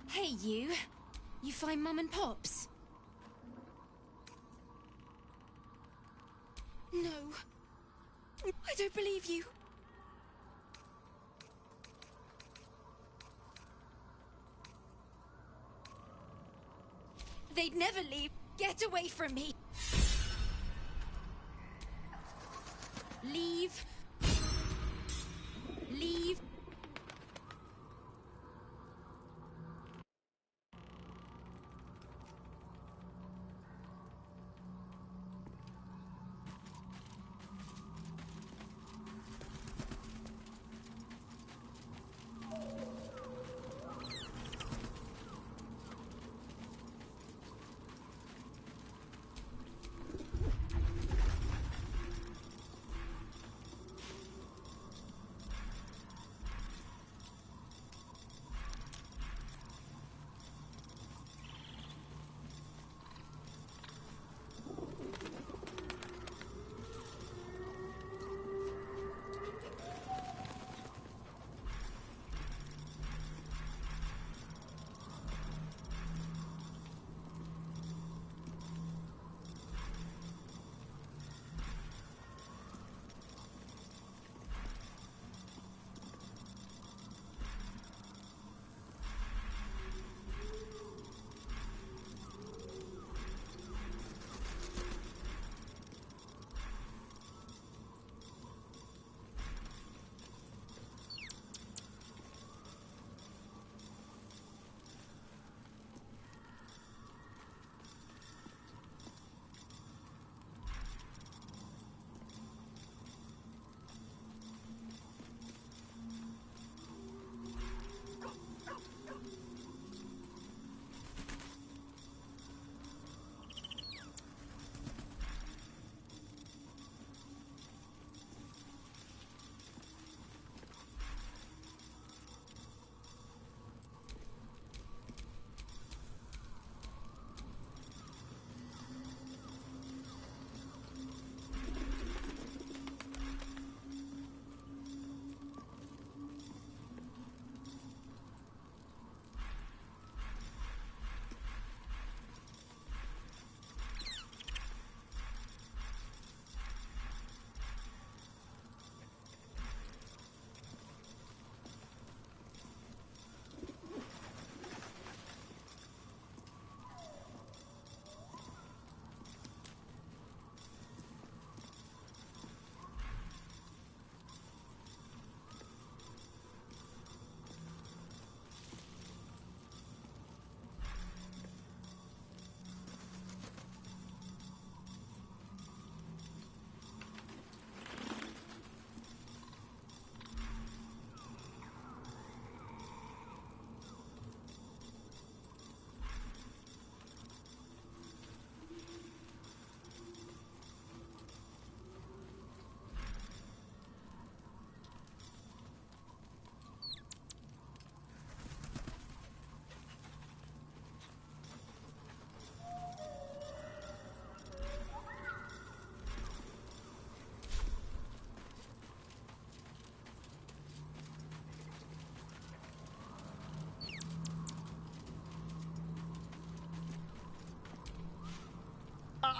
Hey, you. You find Mum and Pops? No. I don't believe you. They'd never leave. Get away from me. Leave. Leave.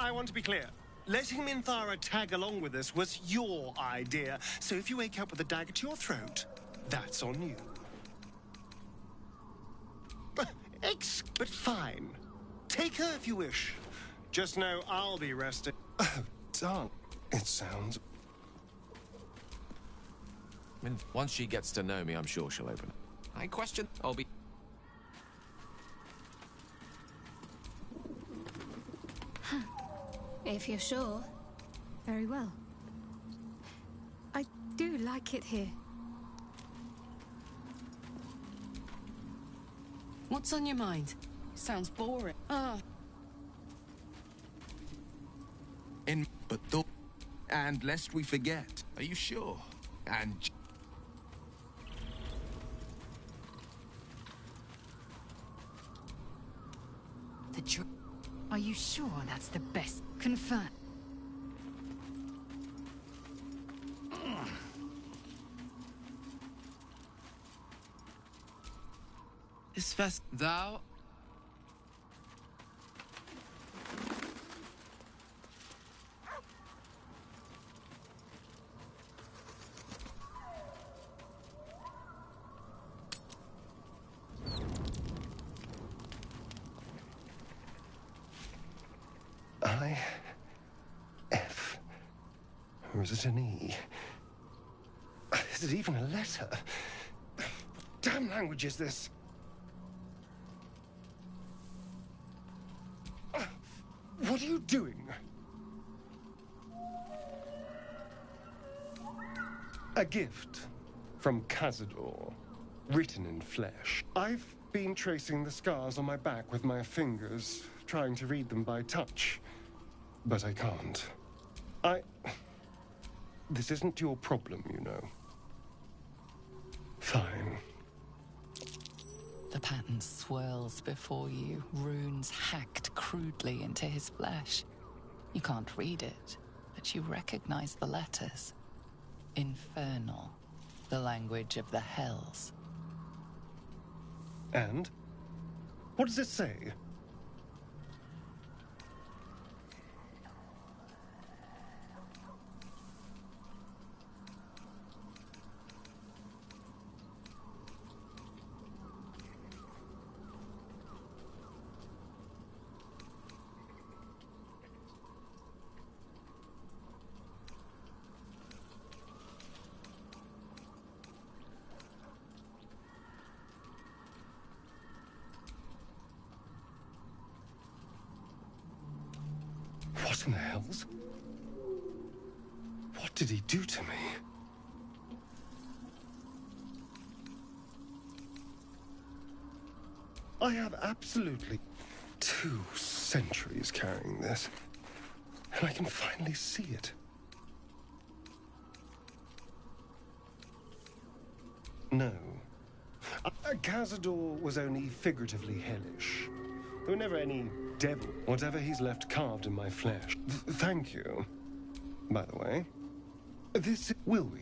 I want to be clear. Letting Minthara tag along with us was your idea, so if you wake up with a dagger to your throat, that's on you. But fine. Take her if you wish. Just know I'll be resting. Oh, darn. It sounds... I mean, once she gets to know me, I'm sure she'll open. I question, I'll be... If you're sure. Very well. I do like it here. What's on your mind? Sounds boring. And lest we forget. Are you sure? And... Are you sure that's the best? Confirm. His fast. Thou... I... F. Or is it an E? Is it even a letter? Damn language is this? What are you doing? A gift from Cazador, written in flesh. I've been tracing the scars on my back with my fingers, trying to read them by touch. But I can't. This isn't your problem, you know. Fine. The pattern swirls before you, runes hacked crudely into his flesh. You can't read it, but you recognize the letters. Infernal, the language of the hells. And? What does it say? What in the hells? What did he do to me? I have absolutely 2 centuries carrying this, and I can finally see it. No. Cazador was only figuratively hellish. There were never any devil, whatever he's left carved in my flesh. Thank you. By the way, this will we?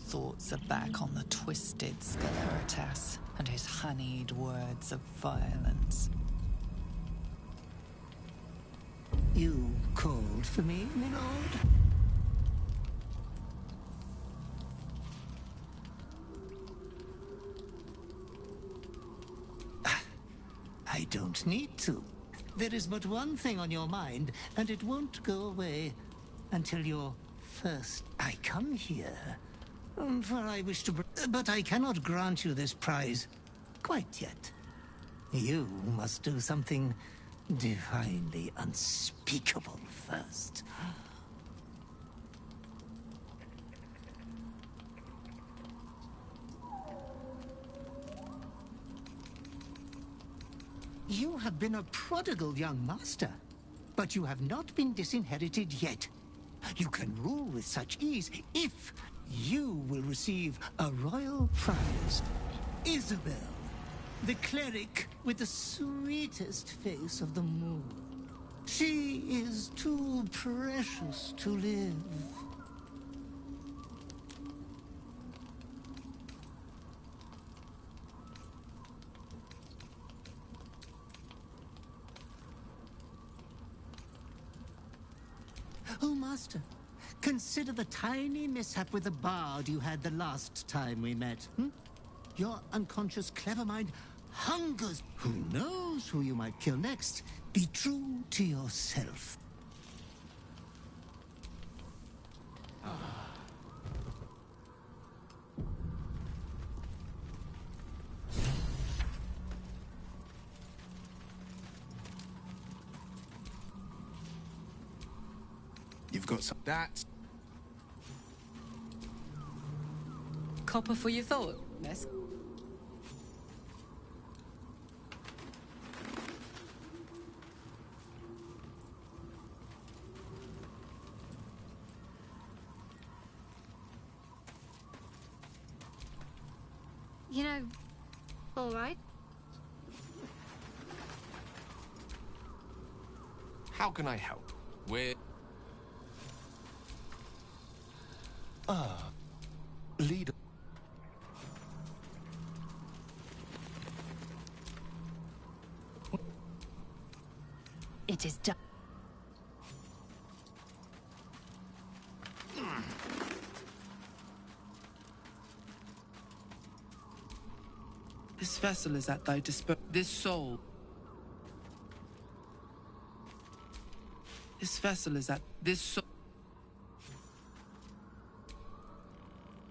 Thoughts are back on the twisted Sceleritas and his honeyed words of violence. You called for me, my lord? I don't need to. There is but one thing on your mind, and it won't go away until you're first. I come here, for I wish to... But I cannot grant you this prize quite yet. You must do something divinely unspeakable first. You have been a prodigal young master, but you have not been disinherited yet. You can rule with such ease if you will receive a royal prize. Isabel, the cleric with the sweetest face of them all. She is too precious to live. Oh, Master, consider the tiny mishap with the bard you had the last time we met. Your unconscious clever mind hungers. Who knows who you might kill next? Be true to yourself. You've got some... That's... Copper for your thought. Yes. You know, all right. How can I help? We're... Leader. It is done. This vessel is at thy disposal. This soul. This vessel is at this soul.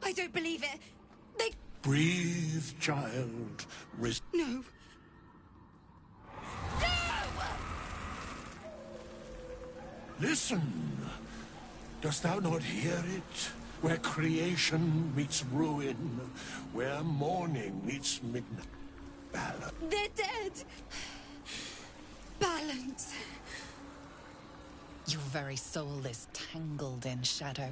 I don't believe it. They... Breathe, child. No. Listen. Dost thou not hear it? Where creation meets ruin, where morning meets midnight. Balance. They're dead. Balance. Your very soul is tangled in shadow.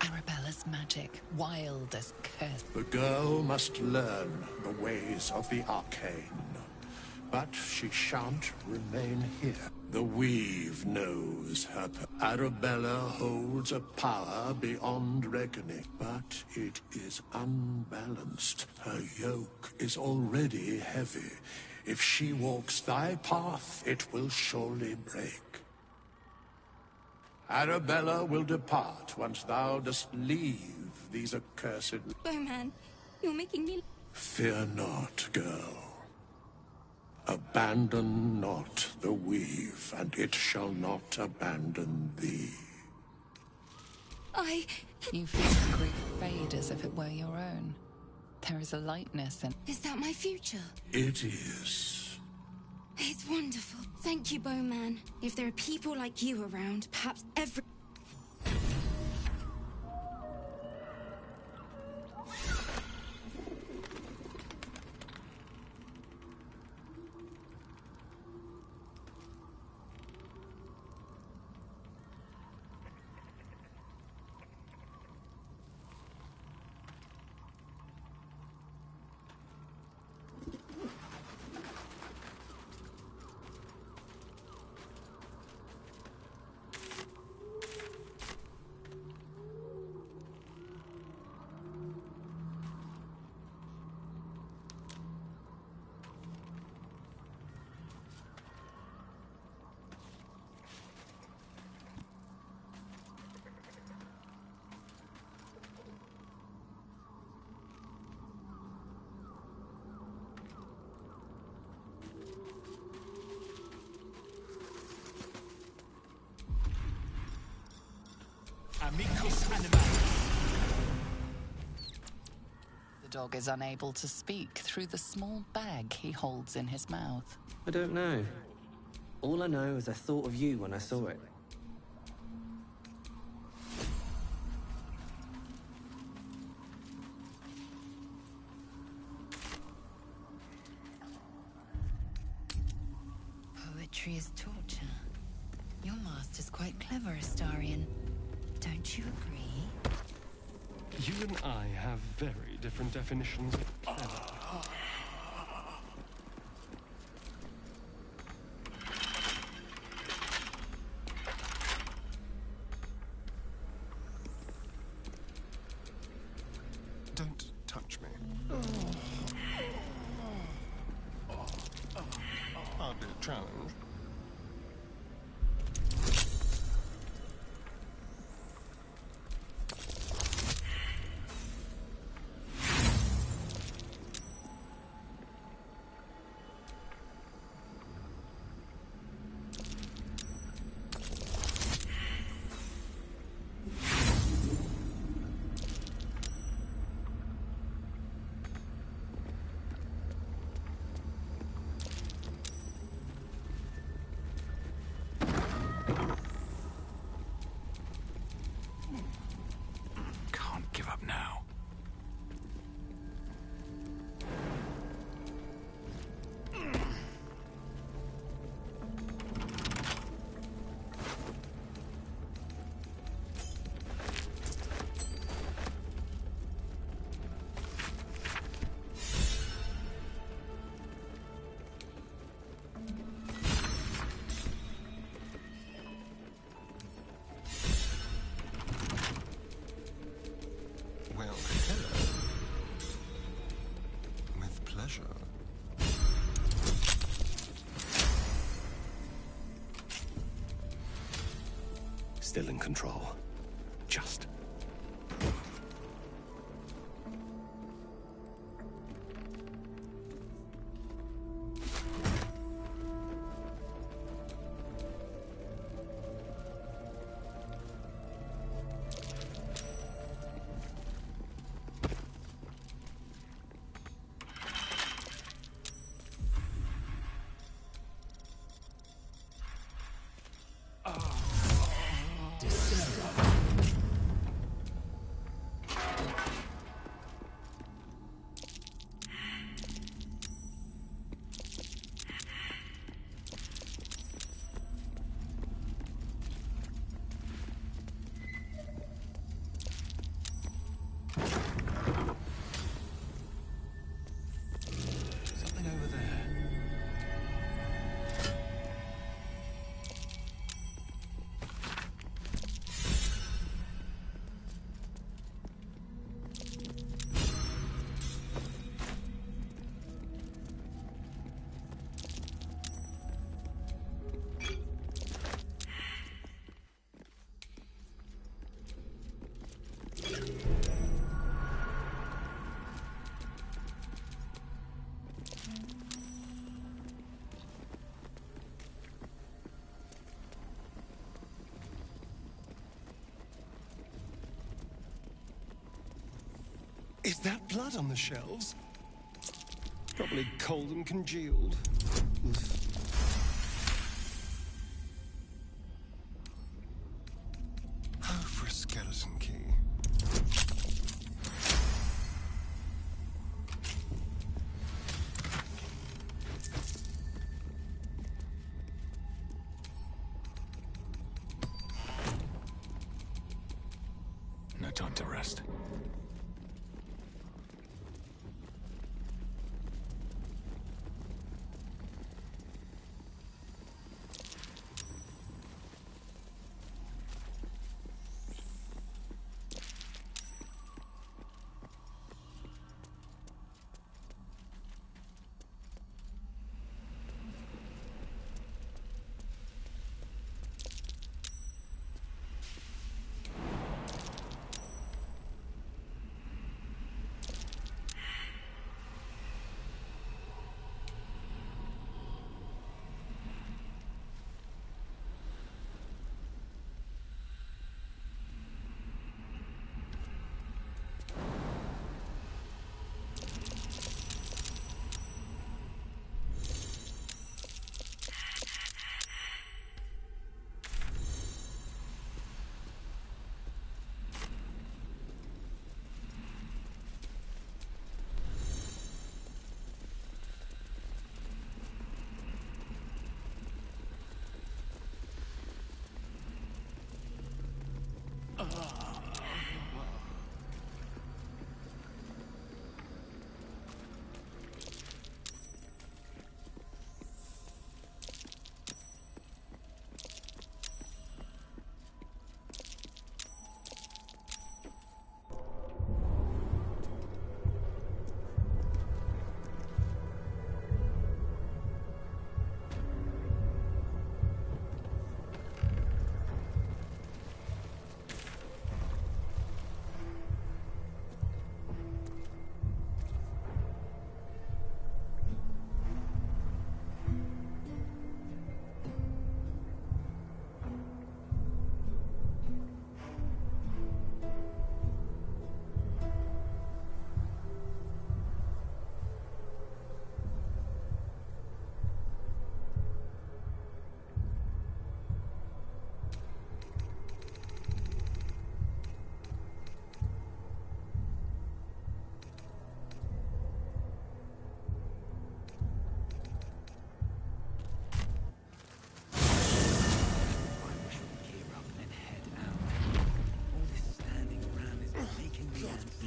Arabella's magic, wild as curse. The girl must learn the ways of the arcane. But she shan't remain here. The Weave knows her. Arabella holds a power beyond reckoning, but it is unbalanced. Her yoke is already heavy. If she walks thy path, it will surely break. Arabella will depart once thou dost leave these accursed... Bowman, you're making me... Fear not, girl. Abandon not the Weave, and it shall not abandon thee. You feel the grief fade as if it were your own. There is a lightness in... Is that my future? It is. It's wonderful. Thank you, Bowman. If there are people like you around, perhaps every... The dog is unable to speak through the small bag he holds in his mouth. I don't know. All I know is I thought of you when I saw it. Poetry is torture. Your master's quite clever, Astarion. Don't you agree? You and I have very different definitions of clever. Don't touch me. Hardly a challenge. Still in control. Just. Is that blood on the shelves? Probably cold and congealed. Oof. Oh, for a skeleton key. No time to rest.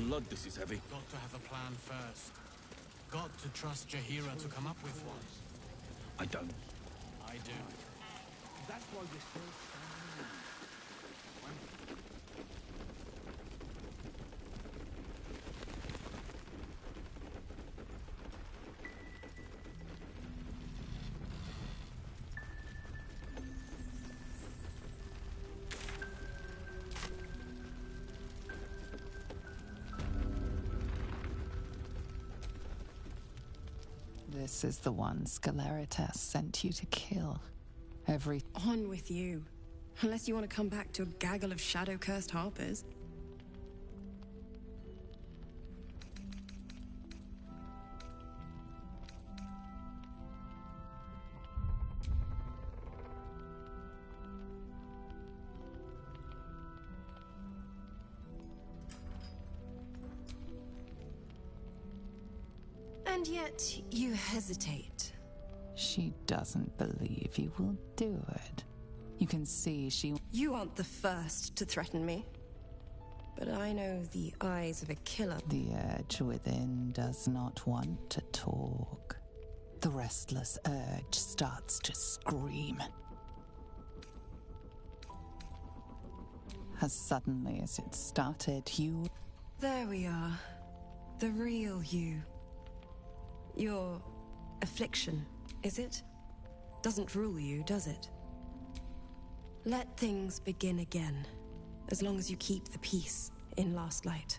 Blood, this is heavy. Got to have a plan first. Got to trust Jaheira to come up with one. I don't. I do. That's why you're still standing around. This is the one Sceleritas sent you to kill. On with you. Unless you want to come back to a gaggle of shadow-cursed harpers. And yet, you hesitate. She doesn't believe you will do it. You can see she... You aren't the first to threaten me. But I know the eyes of a killer. The urge within does not want to talk. The restless urge starts to scream. As suddenly as it started, you... There we are. The real you. Your affliction, is it? Doesn't rule you, does it? Let things begin again, as long as you keep the peace in Last Light.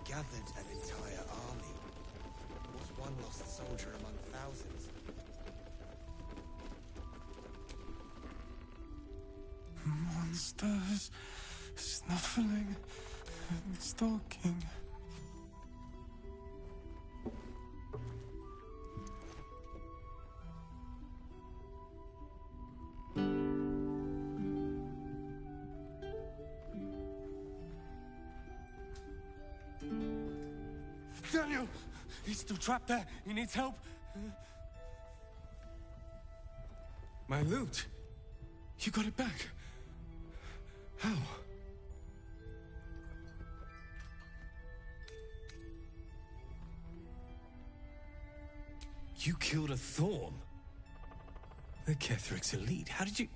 Gathered an entire army. Was one lost soldier among thousands? Monsters snuffling and stalking. Daniel! He's still trapped there. He needs help. My loot. You got it back. How? You killed a Thorm? The Ketheric's elite. How did you...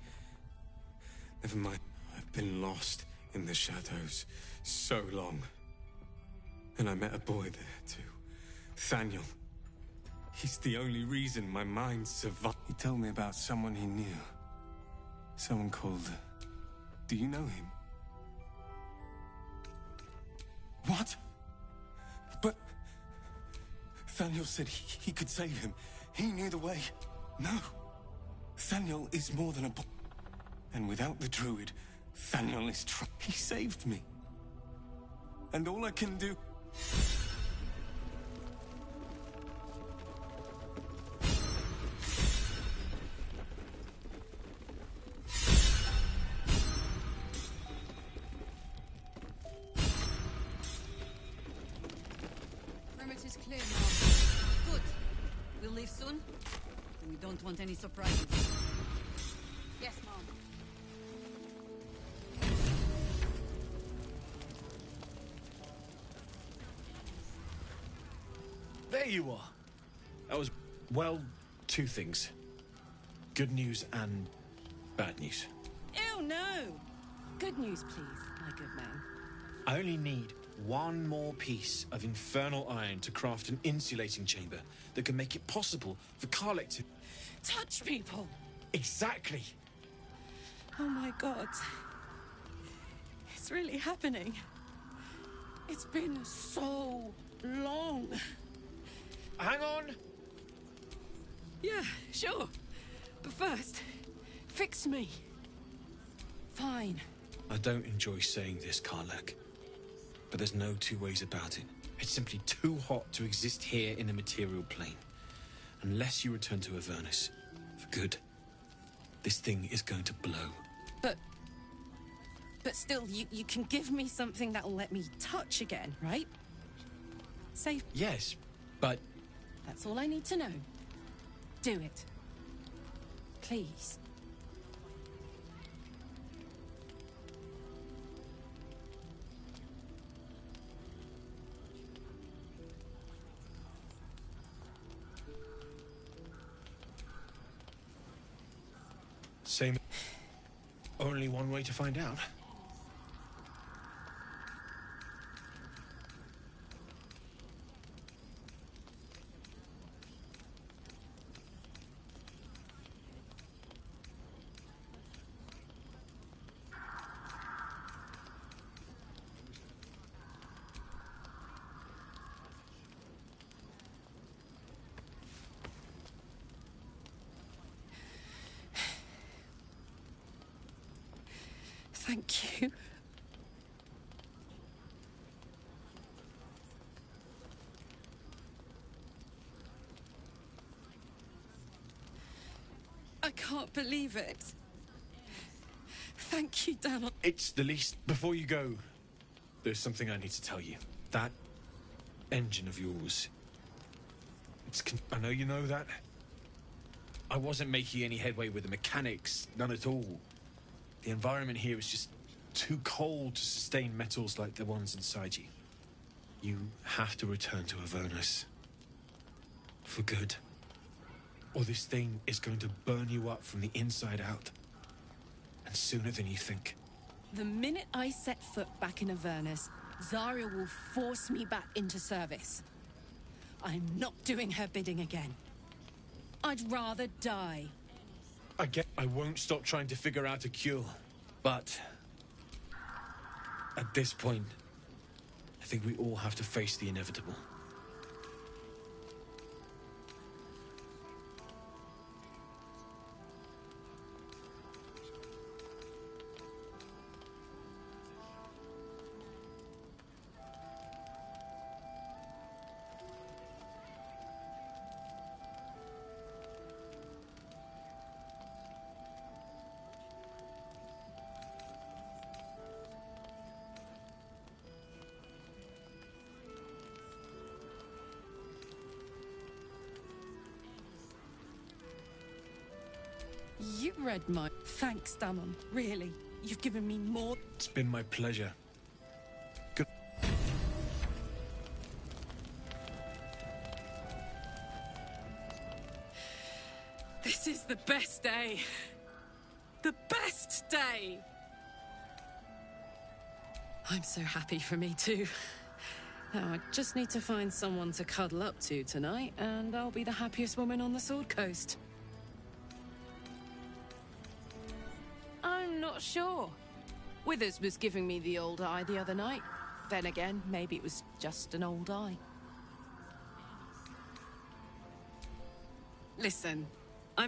Never mind. I've been lost in the shadows so long. And I met a boy there, too. Thaniel. He's the only reason my mind survived. He told me about someone he knew. Someone called... Do you know him? What? But... Thaniel said he could save him. He knew the way. No. Thaniel is more than a boy. And without the druid, Thaniel is He saved me. And all I can do... Perimeter's clear now. Good. We'll leave soon. And we don't want any surprises. Yes, Mom. There you are. That was, well, two things. Good news and bad news. Ew, no! Good news, please, my good man. I only need one more piece of infernal iron to craft an insulating chamber that can make it possible for Karlach to... Touch people! Exactly! Oh my god. It's really happening. It's been so long. Hang on! Yeah, sure. But first, fix me. Fine. I don't enjoy saying this, Karlach, but there's no two ways about it. It's simply too hot to exist here in the material plane. Unless you return to Avernus, for good, this thing is going to blow. But still, you can give me something that'll let me touch again, right? Safe. Yes, but... That's all I need to know. Do it. Please. Same. Only one way to find out. Thank you. I can't believe it. Thank you, Damon. It's the least. Before you go, there's something I need to tell you. That engine of yours. I know you know that. I wasn't making any headway with the mechanics, none at all. The environment here is just too cold to sustain metals like the ones inside you. You have to return to Avernus. For good. Or this thing is going to burn you up from the inside out. And sooner than you think. The minute I set foot back in Avernus, Zarya will force me back into service. I'm not doing her bidding again. I'd rather die. I won't stop trying to figure out a cure. But at this point, I think we all have to face the inevitable. You read my... Thanks, Damon. Really. You've given me more... It's been my pleasure. Good. This is the best day. The best day! I'm so happy for me too. Now I just need to find someone to cuddle up to tonight, and I'll be the happiest woman on the Sword Coast. I'm not sure. Withers was giving me the old eye the other night. Then again, maybe it was just an old eye. Listen, I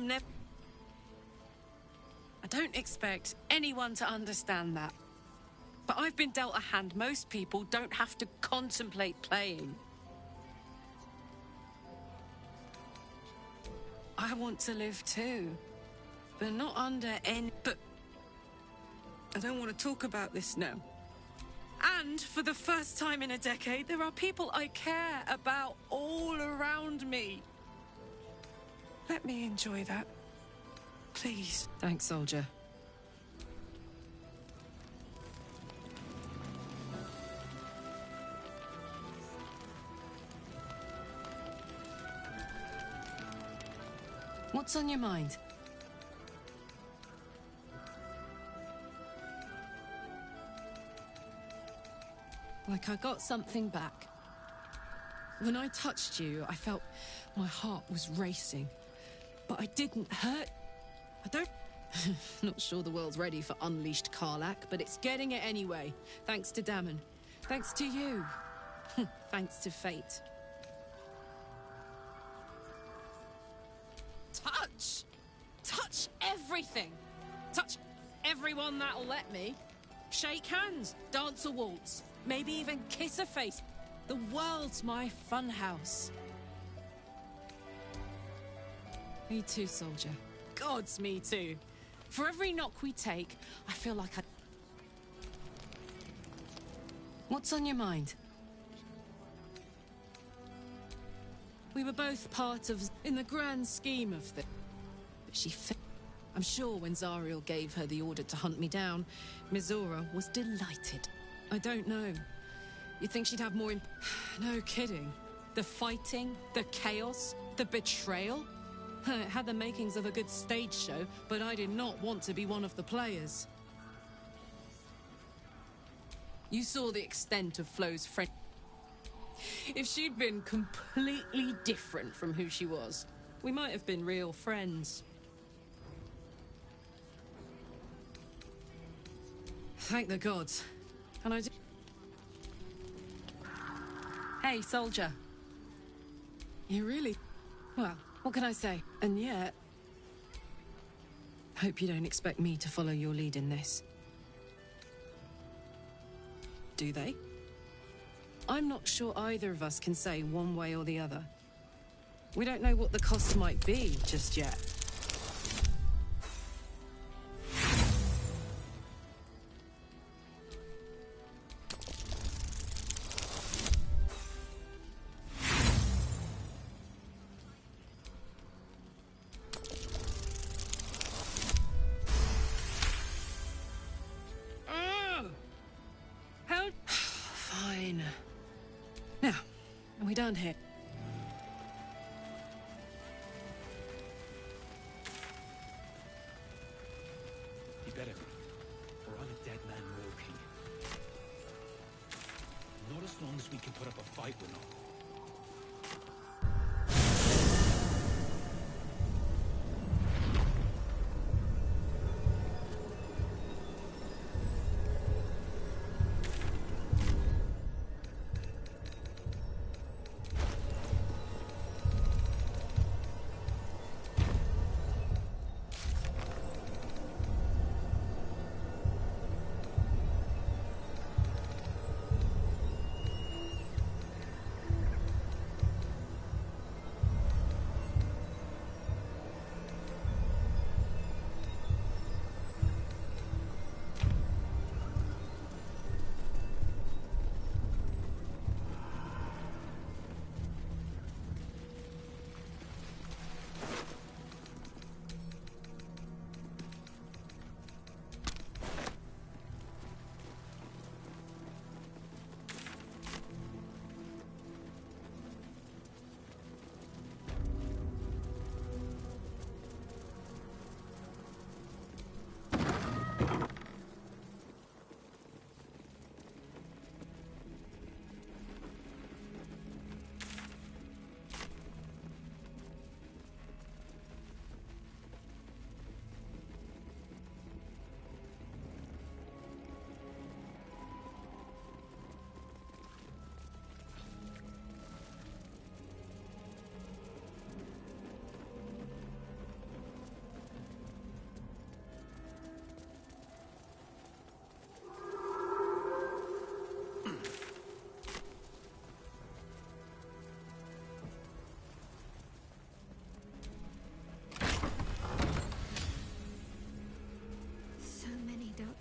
don't expect anyone to understand that. But I've been dealt a hand most people don't have to contemplate playing. I want to live too. But not under any... But I don't want to talk about this now. And for the first time in a decade, there are people I care about all around me. Let me enjoy that. Please. Thanks, soldier. What's on your mind? Like I got something back. When I touched you, I felt my heart was racing. But I didn't hurt. I don't... Not sure the world's ready for unleashed Karlach, but it's getting it anyway. Thanks to Damon. Thanks to you. Thanks to fate. Touch! Touch everything! Touch everyone that'll let me. Shake hands, dance a waltz, maybe even kiss a face. The world's my funhouse. Me too, soldier. Gods, me too. For every knock we take, I feel like I... What's on your mind? We were both part of... in the grand scheme of things. But she... I'm sure when Zariel gave her the order to hunt me down, Mizora was delighted. I don't know. You'd think she'd have more... No kidding. The fighting, the chaos, the betrayal... It had the makings of a good stage show, but I did not want to be one of the players. You saw the extent of Flo's friend. If she'd been completely different from who she was, we might have been real friends. Thank the gods. And I do... Hey, soldier. You really... Well... What can I say? And yet... Hope you don't expect me to follow your lead in this. do they? I'm not sure either of us can say one way or the other. We don't know what the costs might be just yet. Fine. Now, are we done here? He better be, or I'm a dead man walking. Not as long as we can put up a fight, we're not.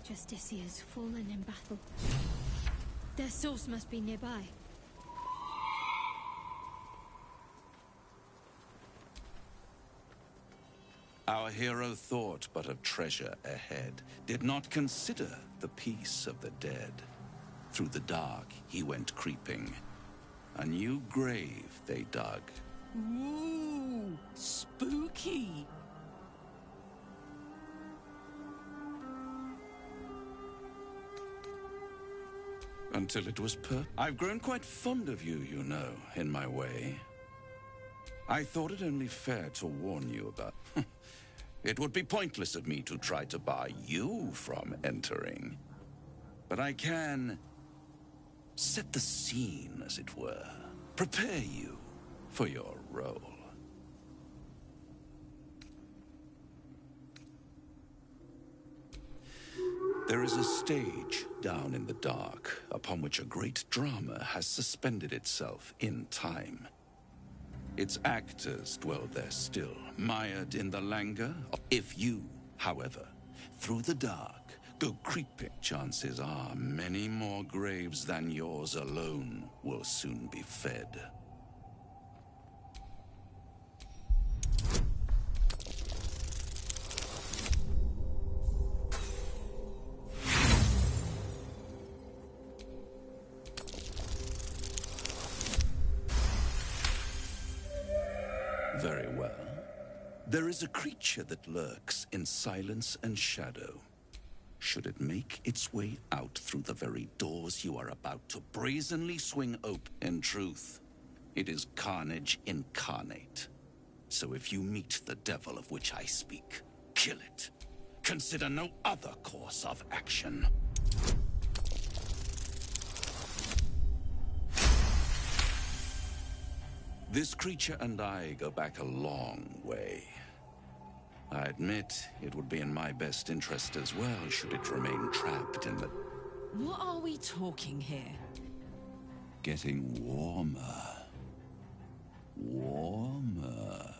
Justiciars fallen in battle. Their source must be nearby. Our hero thought but of treasure ahead, did not consider the peace of the dead. Through the dark he went creeping. A new grave they dug. Ooh, spooky. Until it was I've grown quite fond of you, you know, in my way. I thought it only fair to warn you about... It would be pointless of me to try to bar you from entering. But I can... set the scene, as it were. Prepare you for your role. There is a stage down in the dark upon which a great drama has suspended itself in time. Its actors dwell there still, mired in the languor. If you, however, through the dark, go creeping, chances are many more graves than yours alone will soon be fed. Very well. There is a creature that lurks in silence and shadow. Should it make its way out through the very doors you are about to brazenly swing open, in truth, it is carnage incarnate. So if you meet the devil of which I speak, kill it. Consider no other course of action. This creature and I go back a long way. I admit it would be in my best interest as well should it remain trapped in the... What are we talking here? Getting warmer. Warmer.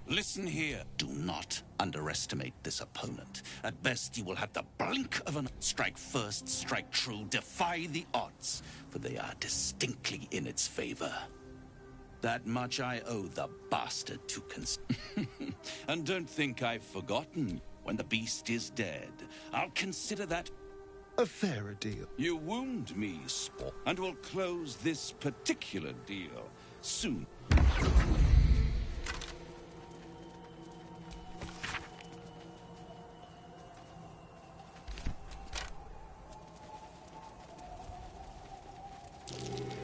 Listen here. Do not underestimate this opponent. At best, you will have the blink of an... Strike first, strike true, defy the odds, for they are distinctly in its favor. That much I owe the bastard to And don't think I've forgotten. When the beast is dead, I'll consider that a fairer deal. You wound me, sport, and we'll close this particular deal soon.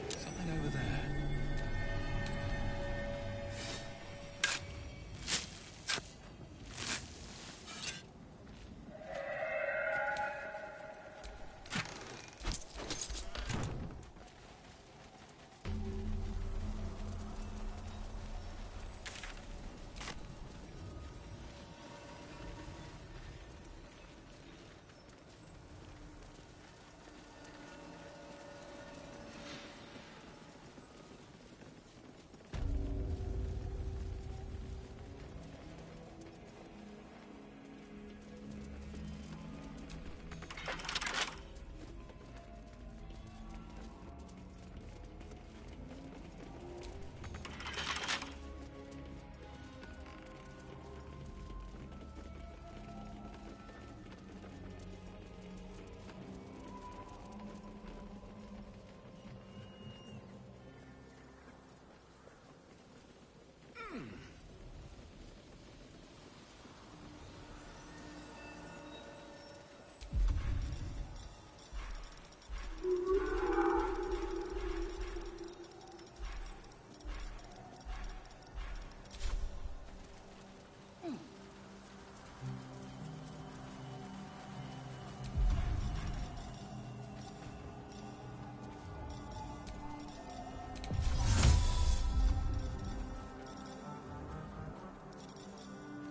Something over there.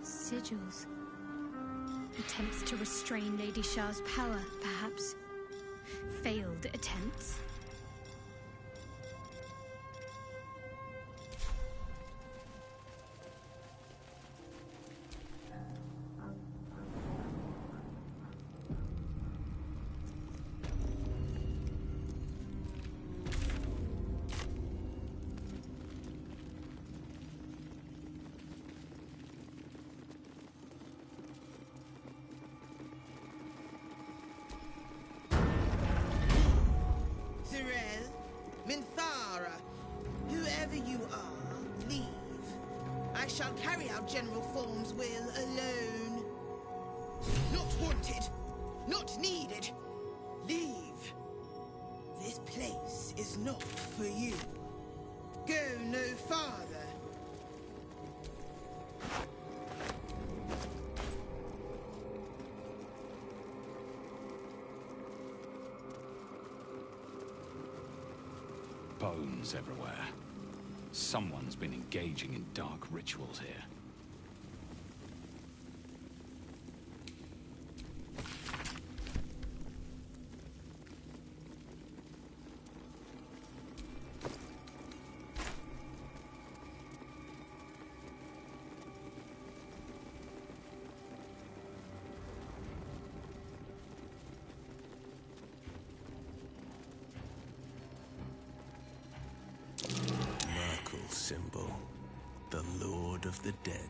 Sigils. Attempts to restrain Lady Shah's power, perhaps. Failed attempts. Thirel, Minthara, whoever you are, leave. I shall carry out General Form's will alone. Not wanted, not needed. Leave. This place is not for you. Go no farther. Bones everywhere. Someone's been engaging in dark rituals here. Symbol, the Lord of the Dead.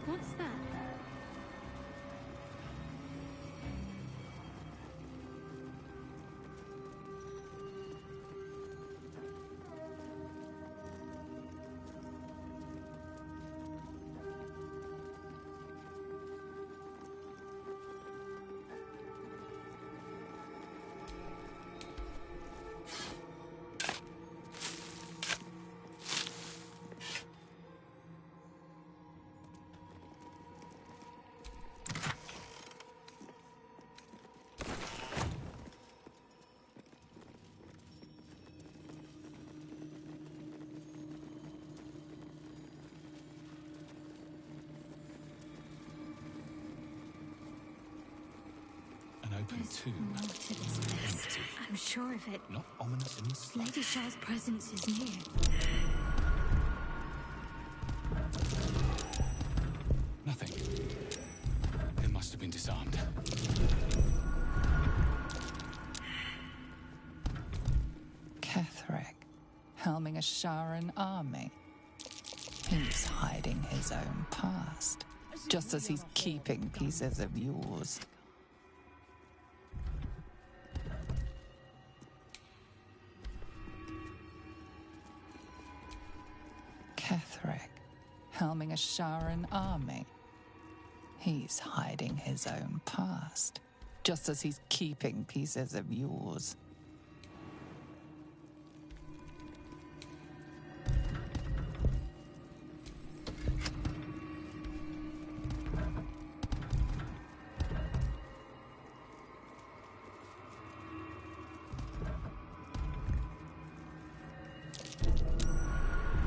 What's that? open tomb. More to this place. Empty. I'm sure of it. Not ominous in the slightest. Lady Shah's presence is near. Nothing. It must have been disarmed. Ketheric, helming a Sharan army. He's hiding his own past, just as he's keeping pieces of yours. Ketheric, helming a Sharan army. He's hiding his own past, just as he's keeping pieces of yours.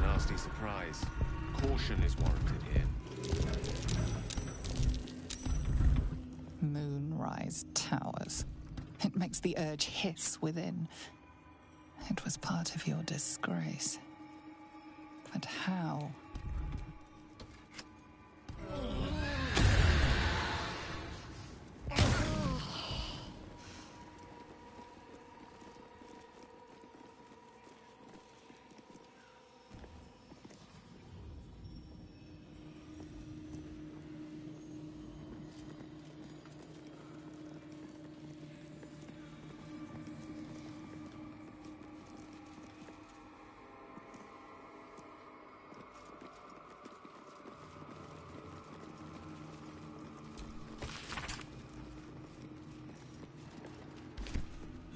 Nasty surprise. Caution is warranted here. Moonrise Towers. It makes the urge hiss within. It was part of your disgrace. But how?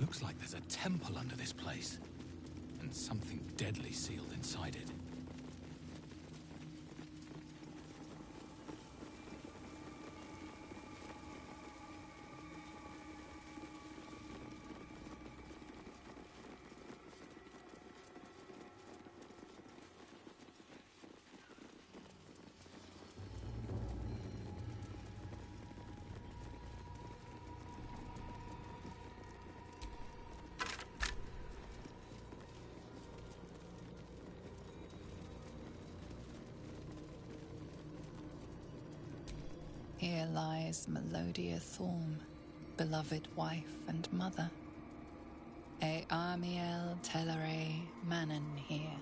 Looks like there's a temple under this place, and something deadly sealed inside it. Here lies Melodia Thorm, beloved wife and mother. E Amiel Telere Manon here.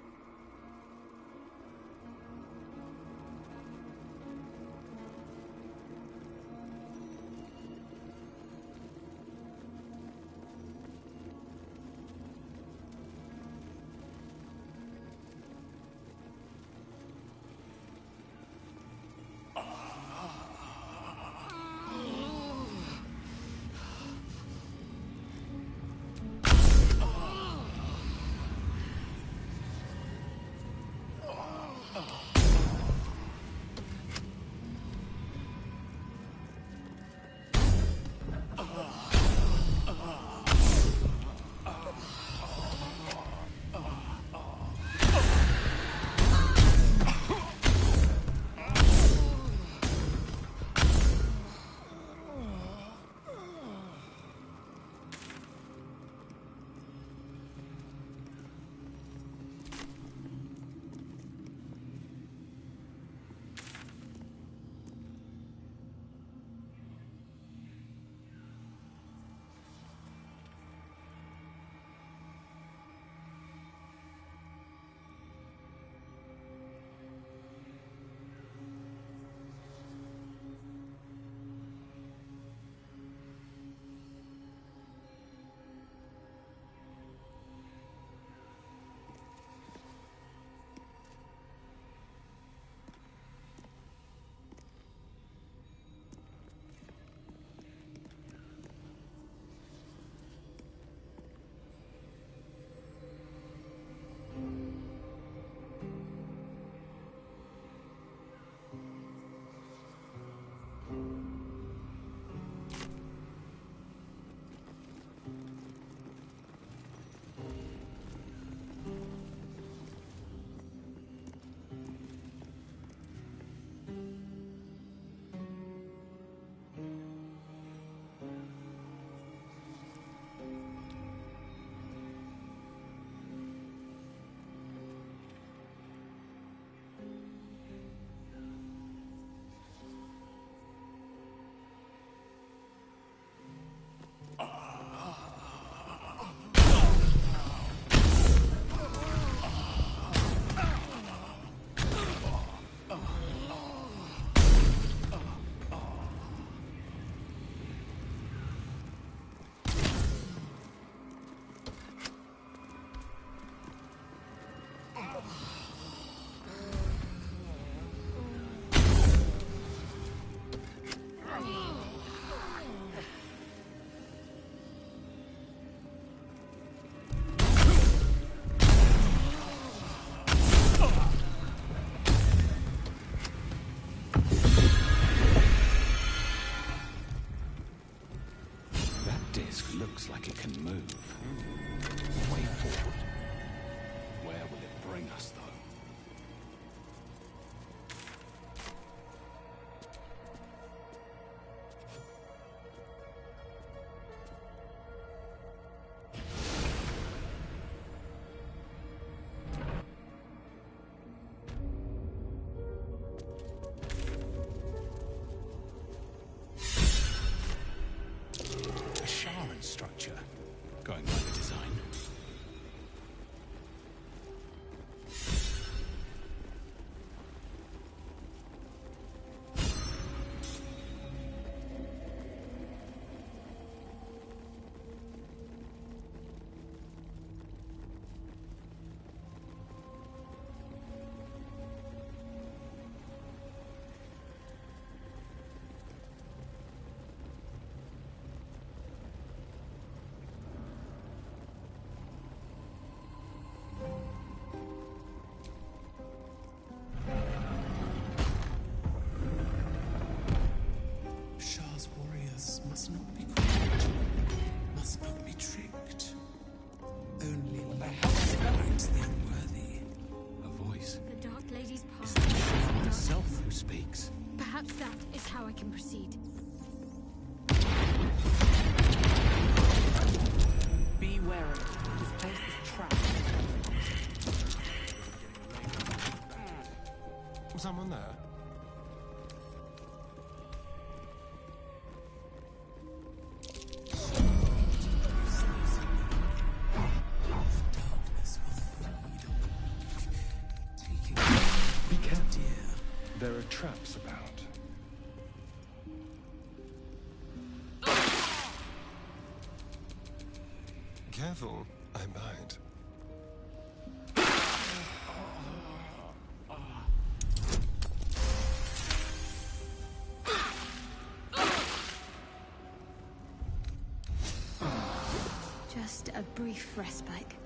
Looks like it can move. Way forward. Where will it bring us, though? Structure, going by the design. Must not be caught, must not be tricked. Only light finds the unworthy. A voice. The Dark Lady's Is path. it she herself who speaks? Perhaps that is how I can proceed. Be wary. This place is trapped. Someone there? Be careful. There are traps about. Careful, I might. Just a brief respite.